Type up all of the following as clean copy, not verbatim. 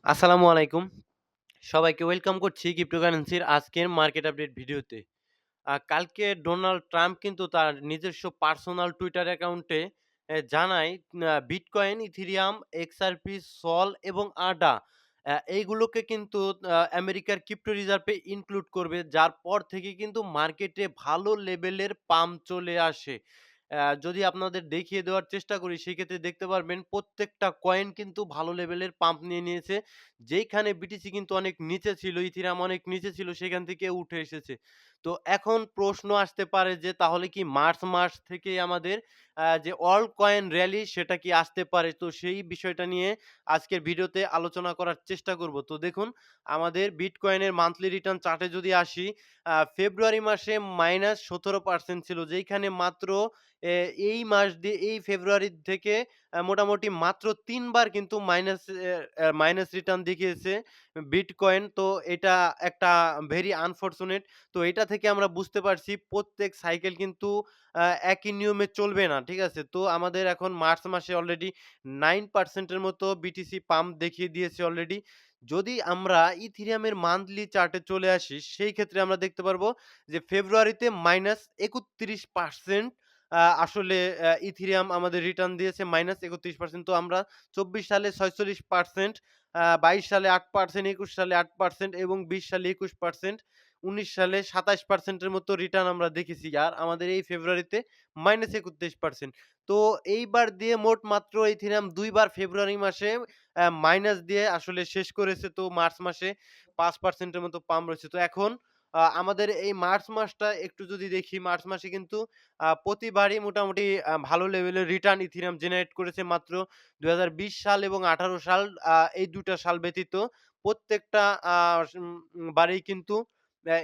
আসসালামু আলাইকুম। সবাইকে ওয়েলকাম করছি ক্রিপ্টোকারেন্সির আজকের মার্কেট আপডেট ভিডিওতে। কালকে ডোনাল্ড ট্রাম্প কিন্তু তার নিজস্ব পার্সোনাল টুইটার অ্যাকাউন্টে জানায় বিটকয়েন, ইথেরিয়াম, এক্সআরপি, সল এবং আডা এইগুলোকে কিন্তু আমেরিকার ক্রিপ্টো রিজার্ভে ইনক্লুড করবে। যার পর থেকে কিন্তু মার্কেটে ভালো লেভেলের পাম্প চলে আসে। যদি আপনাদের দেখিয়ে দেওয়ার চেষ্টা করি সেক্ষেত্রে দেখতে পারবেন প্রত্যেকটা কয়েন কিন্তু ভালো লেভেলের পাম্প নিয়ে নিয়েছে। যেইখানে বিটিসি কিন্তু অনেক নিচে ছিল, ইথেরিয়াম অনেক নিচে ছিল সেখান থেকে উঠে এসেছে। তো এখন প্রশ্ন আসতে পারে যে তাহলে কি মার্চ মাস থেকেই আমাদের যে অল্ট কয়েন র‍্যালি সেটা কি আসতে পারে? তো সেই বিষয়টা নিয়ে আজকের ভিডিওতে আলোচনা করার চেষ্টা করব। তো দেখুন আমাদের বিটকয়েনের মান্থলি রিটার্ন চার্টে যদি আসি, ফেব্রুয়ারি মাসে -17% ছিল যেইখানে মাত্র এ এই মাস দিয়ে এই ফেব্রুয়ারি থেকে মোটামুটি মাত্র ৩ বার কিন্তু মাইনাস রিটার্ন দেখিয়েছে বিটকয়েন। তো এটা একটা ভেরি আনফরচুনেট। তো এটা থেকে আমরা বুঝতে পারছি প্রত্যেক সাইকেল কিন্তু একই নিয়মে চলবে না। ঠিক আছে? তো আমাদের এখন মার্চ মাসে অলরেডি 9% এর মতো বিটিসি পাম্প দেখিয়ে দিয়েছে অলরেডি। যদি আমরা ইথেরিয়ামের মান্থলি চার্টে চলে আসি, সেই ক্ষেত্রে আমরা দেখতে পারবো যে ফেব্রুয়ারিতে -31% আসলে ইথেরিয়াম আমাদের রিটার্ন দিয়েছে -31%। তো আমরা ২৪ সালে ৪৬%, ২২ সালে ৮%, ২১ সালে ৮% এবং ২০ সালে ২১%, ১৯ সালে ২৭% এর মতো রিটার্ন আমরা দেখেছি। আর আমাদের এই ফেব্রুয়ারিতে -৩১%। তো এইবার দিয়ে মোট মাত্র ইথেরিয়াম ২ বার ফেব্রুয়ারি মাসে মাইনাস দিয়ে আসলে শেষ করেছে। তো মার্চ মাসে ৫% এর মতো পাম্প রয়েছে। তো এখন আমাদের এই মার্চ মাসটা একটু যদি দেখি, মার্চ মাসে কিন্তু প্রতিবারই মোটামুটি ভালো লেভেলের রিটার্ন ইথেরিয়াম জেনারেট করেছে। মাত্র ২০২০ সাল এবং ১৮ সাল, এই ২ টা সাল ব্যতীত প্রত্যেকটা আ বারেই কিন্তু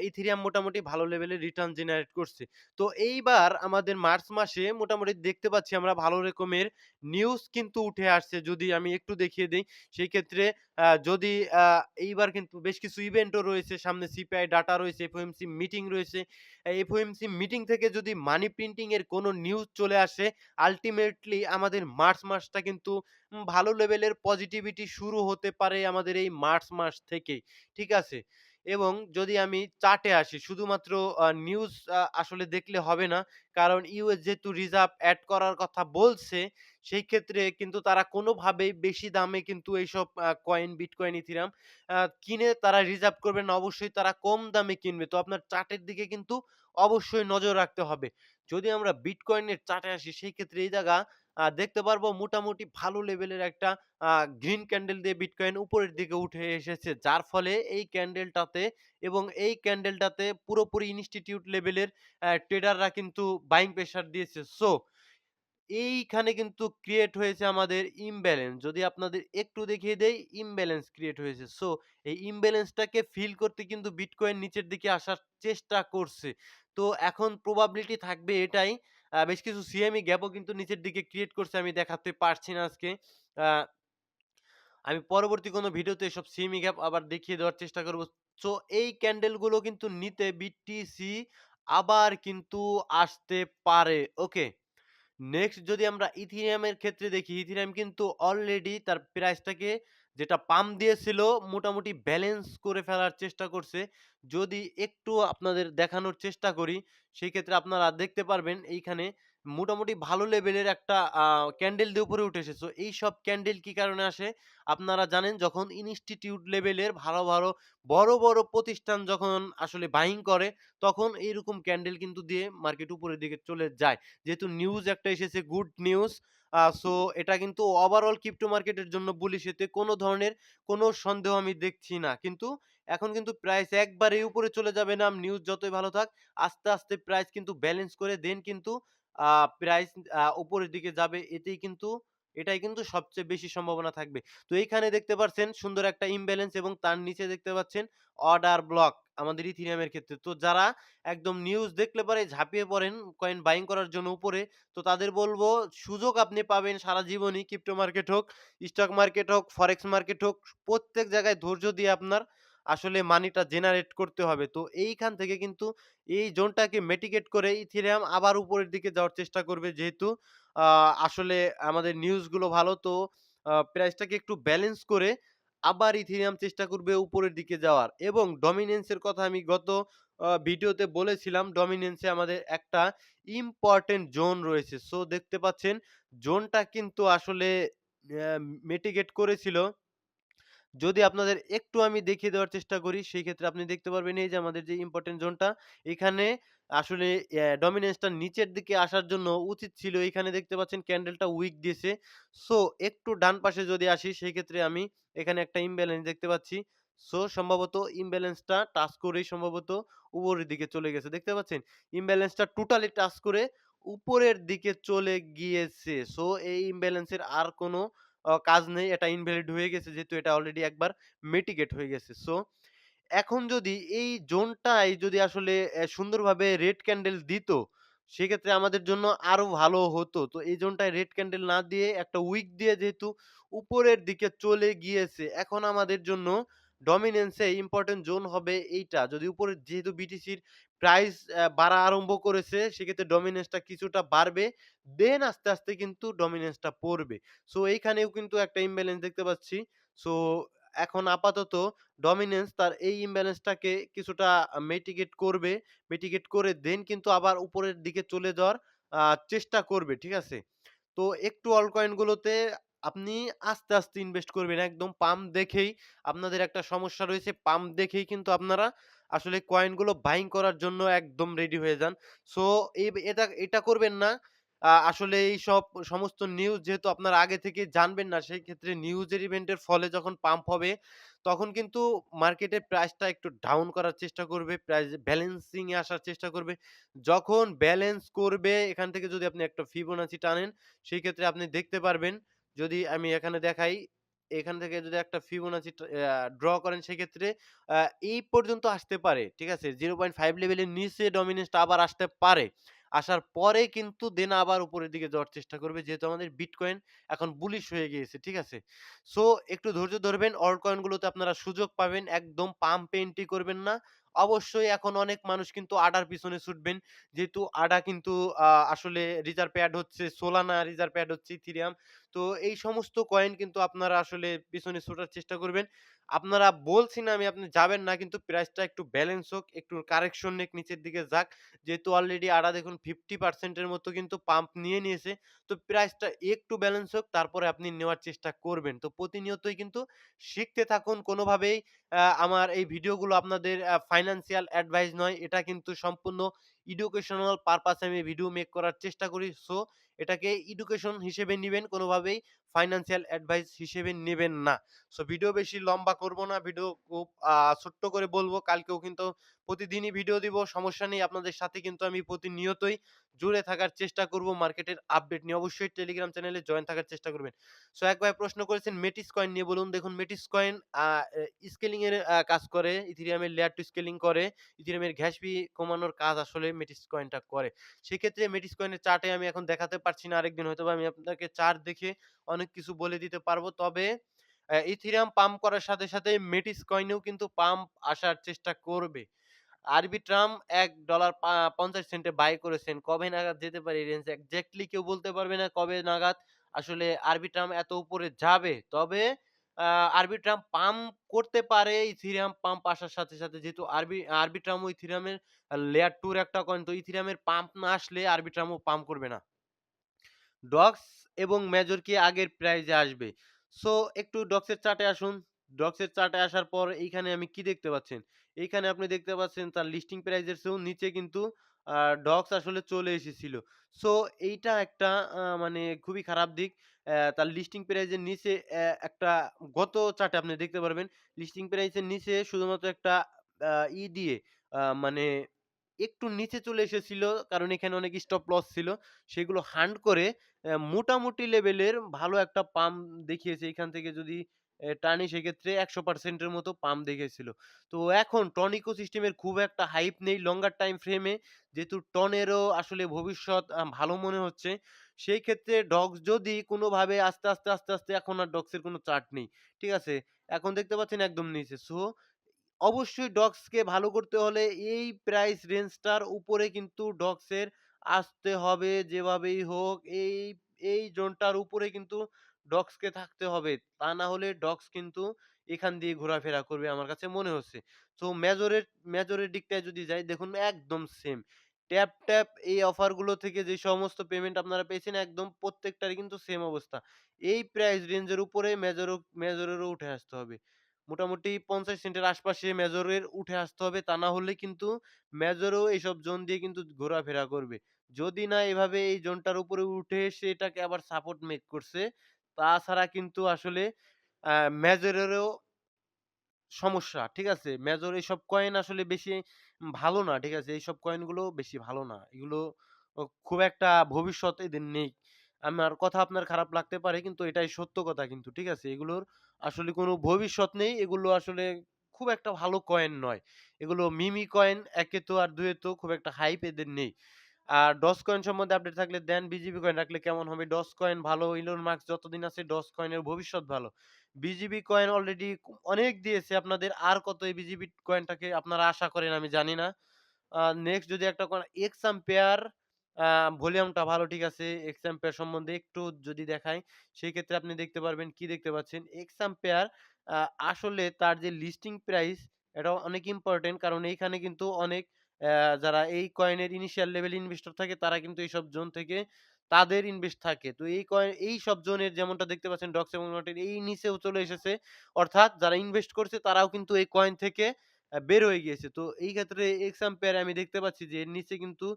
ইথেরিয়াম মোটামুটি ভালো লেভেলের রিটার্ন জেনারেট করছে। তো এইবার আমাদের মার্চ মাসে মোটামুটি দেখতে পাচ্ছি আমরা ভালো রকমের নিউজ কিন্তু উঠে আসছে। যদি আমি একটু দেখিয়ে দেই, সেই ক্ষেত্রে যদি এইবার কিন্তু বেশ কিছু ইভেন্টও রয়েছে। সামনে সিপিআই ডাটা রয়েছে, এফওএমসি মিটিং রয়েছে। এফওএমসি মিটিং থেকে যদি মানি প্রিন্টিং এর কোনো নিউজ চলে আসে, আল্টিমেটলি আমাদের মার্চ মাসটা কিন্তু ভালো লেভেলের পজিটিভিটি শুরু হতে পারে আমাদের এই মার্চ মাস থেকেই। ঠিক আছে? এবং যদি আমি চার্টে আসি, শুধুমাত্র নিউজ আসলে দেখলে হবে না। কারণ ইউএস যেহেতু রিজার্ভ এড করার কথা বলছে, সেই ক্ষেত্রে কিন্তু তারা কোনোভাবেই বেশি দামে কিন্তু এইসব কয়েন, বিটকয়েন, ইথেরিয়াম কিনে তারা রিজার্ভ করবে না। অবশ্যই তারা কম দামে কিনবে। তো আপনার চার্টের দিকে কিন্তু অবশ্যই নজর রাখতে হবে। যদি আমরা বিটকয়েনের চার্টে আসি, সেই ক্ষেত্রে এই জায়গা দেখতে পারবো মোটামুটি ভালো লেভেলের একটা আ গ্রিন ক্যান্ডেল দিয়ে বিটকয়েন উপরের দিকে উঠে এসেছে। যার ফলে এই ক্যান্ডেলটাতে এবং এই ক্যান্ডেলটাতে পুরোপুরি ইনস্টিটিউট লেভেলের ট্রেডাররা কিন্তু বাইং প্রেশার দিয়েছে। সো এইখানে কিন্তু ক্রিয়েট হয়েছে আমাদের ইমব্যালেন্স। যদি আপনাদের একটু দেখিয়ে দেই, ইমব্যালেন্স ক্রিয়েট হয়েছে। সো এই ইমব্যালেন্সটাকে ফিল করতে কিন্তু বিটকয়েন নিচের দিকে আসার চেষ্টা করছে। তো এখন প্রবাবিলিটি থাকবে এটাই। বেশ কিছু সিএমই গ্যাপও কিন্তু নিচের দিকে ক্রিয়েট করছে। আমি দেখাতে পারছি না আজকে। আ আমি পরবর্তী কোনো ভিডিওতে এসব সিএমই গ্যাপ আবার দেখিয়ে দেওয়ার চেষ্টা করব। সো এই ক্যান্ডেল গুলো কিন্তু নিতে বিটিসি আবার কিন্তু আসতে পারে। ওকে? নেক্সট যদি আমরা ইথেরিয়ামের ক্ষেত্রে দেখি, ইথেরিয়াম কিন্তু অলরেডি তার প্রাইসটাকে যেটা পাম্প দিয়েছিল মোটামুটি ব্যালেন্স করে ফেলার চেষ্টা করছে। যদি একটু আপনাদের দেখানোর চেষ্টা করি, সেই ক্ষেত্রে আপনারা দেখতে পারবেন এইখানে মোটামুটি ভালো লেভেলের একটা ক্যান্ডেল দিয়ে উপরে উঠে এসেছে। সো এইসব ক্যান্ডেল কি কারণে আসে? আপনারা জানেন যখন ইনস্টিটিউট লেভেলের বড় প্রতিষ্ঠান যখন আসলে বাইং করে, তখন এইরকম ক্যান্ডেল কিন্তু দিয়ে মার্কেট উপরের দিকে চলে যায়। যেহেতু নিউজ একটা এসেছে, গুড নিউজ, সো এটা কিন্তু ওভারঅল ক্রিপ্টো মার্কেটের জন্য বুলিশ, এতে কোনো ধরনের কোনো সন্দেহ আমি দেখছি না। কিন্তু এখন কিন্তু প্রাইস একবারেই উপরে চলে যাবে না। নিউজ যতই ভালো থাক, আস্তে প্রাইস কিন্তু ব্যালেন্স করে দেন কিন্তু আ প্রাইস উপরের দিকে যাবে। এটাই কিন্তু সবচেয়ে বেশি সম্ভাবনা থাকবে। তো এইখানে দেখতে পাচ্ছেন সুন্দর একটা ইমব্যালেন্স এবং তার নিচে দেখতে পাচ্ছেন অর্ডার ব্লক আমাদের ইথেরিয়ামের ক্ষেত্রে। তো যারা একদম নিউজ দেখলে পরে ঝাঁপিয়ে পড়েন কয়েন বাইং করার জন্য উপরে, তো তাদের বলব সুযোগ আপনি পাবেন সারা জীবনই। ক্রিপ্টো মার্কেট হোক, স্টক মার্কেট হোক, ফরেক্স মার্কেট হোক, প্রত্যেক জায়গায় ধৈর্য দিয়ে আপনার আসলে মানিটা জেনারেট করতে হবে। তো এইখান থেকে কিন্তু এই জোনটাকে মিটিগেট করে ইথেরিয়াম আবার উপরের দিকে যাওয়ার চেষ্টা করবে। যেহেতু আসলে আমাদের নিউজগুলো ভালো, তো প্রাইসটাকে একটু ব্যালেন্স করে আবার ইথেরিয়াম চেষ্টা করবে উপরের দিকে যাওয়ার এবং ডমিনেন্সের কথা আমি গত ভিডিওতে বলেছিলাম। ডমিনেন্সে আমাদের একটা ইম্পোর্টেন্ট জোন রয়েছে। সো দেখতে পাচ্ছেন জোনটা কিন্তু আসলে অ্যা মিটিগেট করেছিল। যদি আপনাদের একটু আমি দেখিয়ে দেওয়ার চেষ্টা করি, সেই ক্ষেত্রে আপনি দেখতে পারবেন এই যে আমাদের যে ইম্পোর্টেন্ট জোনটা, এখানে আসলে ডমিন্যান্সটা নিচের দিকে আসার জন্য উচিত ছিল। এখানে দেখতে পাচ্ছেন ক্যান্ডেলটা উইক দিয়েছে। সো একটু ডান পাশে যদি আসি, সেই ক্ষেত্রে আমি এখানে একটা ইমব্যালেন্স দেখতে পাচ্ছি। সো সম্ভবত ইমব্যালেন্সটা টাচ করেই সম্ভবত উপরের দিকে চলে গেছে। দেখতে পাচ্ছেন? ইমব্যালেন্সটা টোটালি টাচ করে উপরের দিকে চলে গিয়েছে। সো এই ইমব্যালেন্সের আর কোনো কাজ নেই। এটা ইনভ্যালিড হয়ে গেছে যেহেতু এটা অলরেডি একবার মিটিগেট হয়ে গেছে। সো এখন যদি এই জোনটায় যদি আসলে সুন্দরভাবে রেড ক্যান্ডেল দিত, সেক্ষেত্রে আমাদের জন্য আরো ভালো হতো। তো এই জোনটায় রেড ক্যান্ডেল না দিয়ে একটা উইক দিয়ে যেহেতু উপরের দিকে চলে গিয়েছে, এখন আমাদের জন্য ডমিন্যান্স এ ইম্পোর্টেন্ট জোন হবে এইটা। যদি উপরে যেহেতু বিটিসির প্রাইস বাড়া আরম্ভ করেছে, সেক্ষেত্রে ডমিন্যান্সটা কিছুটা বাড়বে। দেন আস্তে, আস্তে কিন্তু ডমিন্যান্সটা পড়বে। সো এইখানেও কিন্তু একটা ইমব্যালেন্স দেখতে পাচ্ছি। সো এখন আপাতত ডমিন্যান্স তার এই ইমব্যালেন্সটাকে কিছুটা মিটিগেট করবে। মিটিগেট করে দেন কিন্তু আবার উপরের দিকে চলে যাওয়ার আ চেষ্টা করবে। ঠিক আছে? তো একটু অল্ট কয়েন গুলোতে আপনি আস্তে, আস্তে ইনভেস্ট করবেন। একদম পাম্প দেখেই আপনাদের একটা সমস্যা রয়েছে। পাম্প দেখেই কিন্তু আপনারা আসলে কয়েন গুলো বাইং করার জন্য একদম রেডি হয়ে যান। সো এটা করবেন না। আসলে এইসব সমস্ত নিউজ যেহেতু আপনারা আগে থেকে জানবেন না, সেই ক্ষেত্রে নিউজের ইভেন্টের ফলে যখন পাম্প হবে, তখন কিন্তু মার্কেটের প্রাইসটা একটু ডাউন করার চেষ্টা করবে। প্রাইস ব্যালেন্সিং এ আসার চেষ্টা করবে। যখন ব্যালেন্স করবে এখান থেকে যদি আপনি একটা ফিবোনাচি টানেন, সেই ক্ষেত্রে আপনি দেখতে পারবেন, যদি আমি এখানে দেখাই, এখান থেকে যদি একটা ফিবোনাচি ড্র করেন সেক্ষেত্রে আ এই পর্যন্ত আসতে পারে। ঠিক আছে? 0.5 লেভেলের নিচে ডমিনেন্সটা আবার আসতে পারে। আসার পরে কিন্তু দেন আবার উপরের দিকে যাওয়ার চেষ্টা করবে। যেহেতু আমাদের বিটকয়েন এখন বুলিশ হয়ে গিয়েছে। ঠিক আছে? সো একটু ধৈর্য ধরবেন। অল্ট কয়েন গুলোতে আপনারা সুযোগ পাবেন। একদম পাম্প এন্ট্রি করবেন না। অবশ্যই এখন অনেক মানুষ কিন্তু আডার পিছনে ছুটবেন। যেহেতু আডা কিন্তু আসলে রিজার্ভ এড হচ্ছে, সোলানা রিজার্ভ এড হচ্ছে, ইথেরিয়াম। তো এই সমস্ত কয়েন কিন্তু আপনারা আসলে পিছনে ছোটার চেষ্টা করবেন। আপনারা বলছি না আমি আপনি যাবেন না, কিন্তু প্রাইসটা একটু ব্যালেন্স হোক, একটু কারেকশন নিক, নিচের দিকে যাক। যেহেতু অলরেডি আডা দেখুন 50% এর মতো কিন্তু পাম্প নিয়ে নিয়েছে। তো প্রাইসটা একটু ব্যালেন্স হোক, তারপরে আপনি নেওয়ার চেষ্টা করবেন। তো প্রতিনিয়তই কিন্তু শিখতে থাকুন। কোনোভাবেই আমার এই ভিডিওগুলো আপনাদের ফাইন্যান্সিয়াল অ্যাডভাইস নয়। এটা কিন্তু সম্পূর্ণ এডুকেশনাল পারপাস এ আমি ভিডিও মেক করার চেষ্টা করি। সো এটাকে এডুকেশন হিসেবে নিবেন। কোনোভাবেই ফাইন্যান্সিয়াল অ্যাডভাইস হিসেবে নেবেন না। সো ভিডিও বেশি লম্বা করব না। ভিডিও খুব ছোট্ট করে বলব। কালকেও কিন্তু প্রতিদিনই ভিডিও দিব। সমস্যা নেই। আপনাদের সাথে কিন্তু আমি প্রতিনিয়তই জুড়ে থাকার চেষ্টা করব মার্কেটের আপডেট নিয়ে। অবশ্যই টেলিগ্রাম চ্যানেলে জয়েন থাকার চেষ্টা করবেন। সো এক ভাই প্রশ্ন করেছেন মেটিস কয়েন নিয়ে বলুন। দেখুন মেটিস কয়েন আ এ স্কেলিং এর কাজ করে। ইথেরিয়ামের লেয়ার 2 স্কেলিং করে। ইথেরিয়ামের গ্যাস ফি কমানোর কাজ আসলে মেটিস কয়েনটা করে। সেক্ষেত্রে মেটিস কয়েনের চার্টে আমি এখন দেখাতে পারছি না। আরেকদিন হয়তোবা আমি আপনাকে চার্ট দেখে অনেক কিছু বলে দিতে পারবো। তবে ইথেরিয়াম পাম্প করার সাথে, সাথে মেটিস কয়েনেও কিন্তু পাম্প আসার চেষ্টা করবে। আরবিট্রাম $১ ৫০ সেন্টে বাই করেছেন। কবে নাগাদ যেতে পারে এই রেঞ্জ এক্সাক্টলি কেউ বলতে পারবে না কবে নাগাদ আসলে আরবিট্রাম এত উপরে যাবে। তবে আ আরবিট্রাম পাম্প করতে পারে ইথেরিয়াম পাম্প আসার সাথে, সাথে যেহেতু আরবিট্রাম ও ইথেরিয়ামের লেয়ার 2 এর একটা কয়েন। তো ইথেরিয়ামের পাম্প না আসলে আরবিট্রামও পাম্প করবে না। ডক্স এবং মেজর কি আগের প্রাইজে আসবে? সো একটু ডক্সের চার্টে আসুন। ডক্সের চার্টে আসার পর এইখানে আমি কি দেখতে পাচ্ছেন? এইখানে আপনি দেখতে পাচ্ছেন তার লিস্টিং প্রাইস এর চেয়েও নিচে কিন্তু আ ডক্স আসলে চলে এসেছিল। সো এইটা একটা মানে খুবই খারাপ দিক। তার লিস্টিং প্রাইস এর নিচে একটা গত চার্টে আপনি দেখতে পারবেন লিস্টিং প্রাইস এর নিচে শুধুমাত্র একটা দিয়ে মানে একটু নিচে চলে এসেছিল, কারণ এখানে অনেক স্টপ লস ছিল। সেগুলো হান্ট করে মোটামুটি লেভেলের ভালো একটা পাম্প দেখিয়েছে। এখান থেকে যদি টানি সেক্ষেত্রে ১০০% এর মতো পাম্প দেখিয়েছিল। তো এখন টন ইকোসিস্টেমের খুব একটা হাইপ নেই লঙ্গার টাইম ফ্রেমে। যেহেতু টনেরও আসলে ভবিষ্যৎ ভালো মনে হচ্ছে। সেই ক্ষেত্রে ডক্স যদি কোনোভাবে আস্তে, আস্তে এখন আর ডক্সের কোনো চার্ট নেই। ঠিক আছে? এখন দেখতে পাচ্ছেন একদম নিচে। সো অবশ্যই ডগসকে ভালো করতে হলে এই প্রাইস রেঞ্জটার উপরে কিন্তু ডগসের আসতে হবে যেভাবেই হোক। এই জোনটার উপরে কিন্তু ডক্সকে থাকতে হবে। তা না হলে ডক্স কিন্তু এখান দিয়ে ঘোরাফেরা করবে আমার কাছে মনে হচ্ছে। তো মেজরের দিকটায় যদি যাই দেখুন একদম সেম। ট্যাপ এই অফারগুলো থেকে যে সমস্ত পেমেন্ট আপনারা পেয়েছেন একদম প্রত্যেকটারই কিন্তু সেম অবস্থা। এই প্রাইস রেঞ্জের উপরে মেজরেরও উঠে আসতে হবে। মোটামুটি ৫০ সেন্টের আশপাশে মেজরের উঠে আসতে হবে। তা না হলে কিন্তু মেজরও এইসব জোন দিয়ে কিন্তু ঘোরাফেরা করবে। যদি না এভাবে এই জোনটার উপরে উঠে এসে এটাকে আবার সাপোর্ট মেক করছে, তাছাড়া কিন্তু আসলে আ মেজরেরও সমস্যা। ঠিক আছে? মেজর এইসব কয়েন আসলে বেশি ভালো না। ঠিক আছে? এইসব কয়েনগুলো বেশি ভালো না। এগুলো খুব একটা ভবিষ্যৎ এদের নেই। আমার কথা আপনার খারাপ লাগতে পারে কিন্তু এটাই সত্য কথা কিন্তু। ঠিক আছে? এগুলোর আসলে কোনো ভবিষ্যৎ নেই। এগুলো আসলে খুব একটা ভালো কয়েন নয়। এগুলো মিমি কয়েন ১ এ তো আর ২ এ তো খুব একটা হাইপ এদের নেই। আর ডজ কয়েন সম্বন্ধে আপডেট থাকলে দেন, বিজিবি কয়েন রাখলে কেমন হবে? ডজ কয়েন ভালো, ইলন মাস্ক যতদিন আছে ডজ কয়েনের ভবিষ্যৎ ভালো। বিজিবি কয়েন অলরেডি অনেক দিয়েছে আপনাদের। আর কত এই বিজিবি কয়েনটাকে আপনারা আশা করেন আমি জানি না। আ নেক্সট যদি একটা কয়েন এক্স আম্পেয়ার আ ভলিউমটা ভালো ঠিক আছে। এক্স আম্পেয়ার সম্বন্ধে একটু যদি দেখাই, সেই ক্ষেত্রে আপনি দেখতে পারবেন কি দেখতে পাচ্ছেন? এক্স আম্পেয়ার আ আসলে তার যে লিস্টিং প্রাইস এটাও অনেক ইম্পোর্টেন্ট কারণ এইখানে কিন্তু অনেক যারা এই কয়েনের ইনিশিয়াল লেভেল ইনভেস্টর থাকে তারা কিন্তু এইসব জোন থেকে তাদের ইনভেস্ট থাকে। তো এই এইসব জোনের যেমনটা দেখতে পাচ্ছেন ডক্স এবং নটের এই নিচেও চলে এসেছে। অর্থাৎ যারা ইনভেস্ট করছে তারাও কিন্তু এই কয়েন থেকে বের হয়ে গিয়েছে। তো এই ক্ষেত্রে এক্স আম্পেয়ার আমি দেখতে পাচ্ছি যে এর নিচে কিন্তু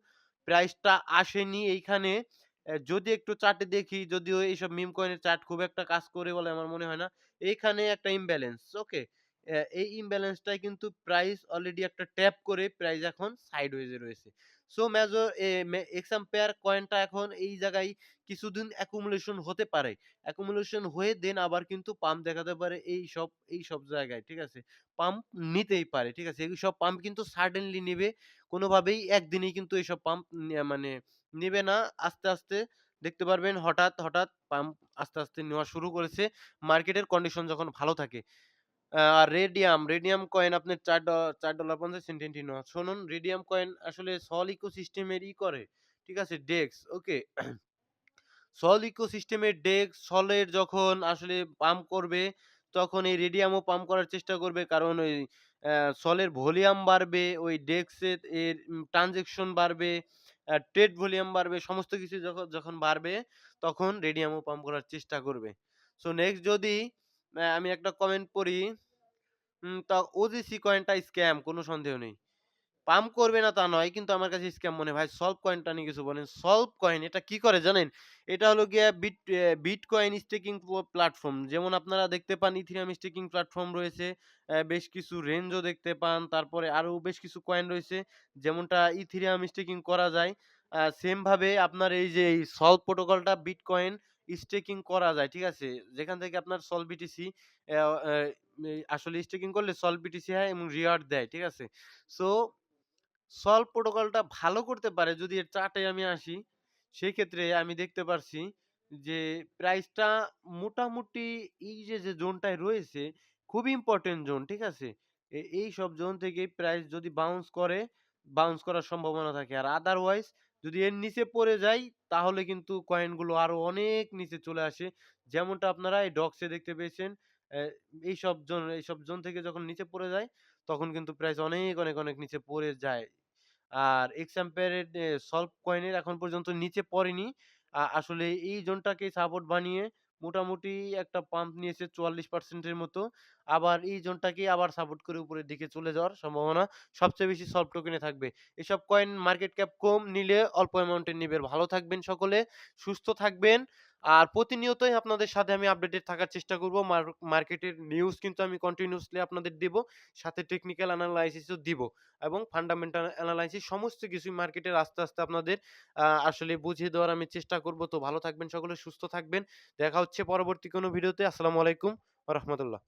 প্রাইসটা আসেনি এইখানে। যদি একটু চার্টে দেখি যদিও এইসব মিম কয়েনের চার্ট খুব একটা কাজ করে বলে আমার মনে হয় না। এইখানে একটা ইমব্যালেন্স, ওকে? এই ইমব্যালেন্সটাই কিন্তু প্রাইস অলরেডি একটা ট্যাপ করে প্রাইস এখন সাইডওয়েজ এ রয়েছে। So major A May x umpire কয়েনটা এখন এই জায়গায় কিছুদিন accumulation হতে পারে। accumulation হয়ে দেন আবার কিন্তু পাম্প দেখাতে পারে এইসব জায়গায়। ঠিক আছে? পাম্প নিতেই পারে। ঠিক আছে? এইসব পাম্প কিন্তু সাডেনলি নিবে। কোনোভাবেই একদিনেই কিন্তু এইসব পাম্প মানে নিবে না। আস্তে দেখতে পারবেন হঠাৎ পাম্প আস্তে নেওয়া শুরু করেছে। মার্কেটের কন্ডিশন যখন ভালো থাকে। আর রেডিয়াম কয়েন আপনার $৪.৫০ নেওয়া। শুনুন রেডিয়াম কয়েন আসলে সল ইকোসিস্টেমেরই করে। ঠিক আছে? ডেক্স ওকে। সল ইকোসিস্টেমের ডেক্স সলের যখন আসলে পাম্প করবে, তখন এই রেডিয়ামও পাম্প করার চেষ্টা করবে। কারণ ওই সলের ভলিউম বাড়বে, ওই ডেক্সের ট্রান্সেকশন বাড়বে, ট্রেড ভলিউম বাড়বে। সমস্ত কিছু যখন বাড়বে, তখন রেডিয়ামও পাম্প করার চেষ্টা করবে। সো নেক্সট যদি আমি একটা কমেন্ট পড়ি, তা ওজিসি কয়েনটা স্ক্যাম কোন সন্দেহ নেই। পাম্প করবে না তা নয়। কিন্তু আমার কাছে স্ক্যাম মনে হয়। ভাই সল্ভ কয়েনটা নিয়ে কিছু বলেন। সল্ভ কয়েন এটা কি করে জানেন? এটা হলো গিয়ে বিটকয়েন স্টেকিং প্ল্যাটফর্ম। যেমন আপনারা দেখতে পান ইথেরিয়াম স্টেকিং প্ল্যাটফর্ম রয়েছে। বেশ কিছু রেঞ্জও দেখতে পান। তারপরে আরো বেশ কিছু কয়েন রয়েছে। যেমনটা ইথেরিয়াম স্টেকিং করা যায়। সেম ভাবে আপনার এই যে এই সল্ভ প্রোটোকলটা বিটকয়েন স্টেকিং করা যায়। ঠিক আছে? যেখান থেকে আপনার সল্ভ বিটিসি অ্যা অ্যা আসলে স্টেকিং করলে সল্ভ বিটিসি হয় এবং রিওয়ার্ড দেয়। ঠিক আছে? সো সল্ভ প্রোটোকলটা ভালো করতে পারে যদি এর চার্টে আমি আসি, সেক্ষেত্রে আমি দেখতে পারছি যে প্রাইসটা মোটামুটি এই যে জোনটায় রয়েছে খুবই ইম্পোর্টেন্ট জোন, ঠিক আছে? এইসব জোন থেকে প্রাইস যদি বাউন্স করার সম্ভাবনা থাকে। আর আদারওয়াইজ যদি এর নিচে পড়ে যায় তাহলে কিন্তু কয়েনগুলো আরো অনেক নিচে চলে আসে। যেমনটা আপনারা এই ডক্সে দেখতে পেয়েছেন। অ্যা এইসব জোন থেকে যখন নিচে পড়ে যায় তখন কিন্তু প্রাইস অনেক নিচে পড়ে যায়। আর এক্সাম্পেয়ার এর সল্ভ কয়েনের এখন পর্যন্ত নিচে পড়েনি। আসলে এই জোনটাকেই সাপোর্ট বানিয়ে মোটামুটি একটা পাম্প নিয়েছে ৪৪% এর মতো। আবার এই জোনটাকেই আবার সাপোর্ট করে উপরের দিকে চলে যাওয়ার সম্ভাবনা সবচেয়ে বেশি সল্ভ টোকেনে থাকবে। এসব কয়েন মার্কেট ক্যাপ কম নিলে অল্প অ্যামাউন্টের নিবেন। ভালো থাকবেন সকলে, সুস্থ থাকবেন। আর প্রতিনিয়তই আপনাদের সাথে আমি আপডেটেড থাকার চেষ্টা করব। মার্কেটের নিউজ কিন্তু আমি কন্টিনিউয়াসলি আপনাদের দিব। সাথে টেকনিক্যাল এনালাইসিস ও দিব। এবং ফান্ডামেন্টাল এনালাইসিস সমস্ত কিছুই মার্কেটের আস্তে আপনাদের আসলে বুঝিয়ে দেওয়ার আমি চেষ্টা করব। তো ভালো থাকবেন সকলে, সুস্থ থাকবেন। দেখা হচ্ছে পরবর্তী কোনো ভিডিওতে। আসসালামু আলাইকুম ওয়া রাহমাতুল্লাহ।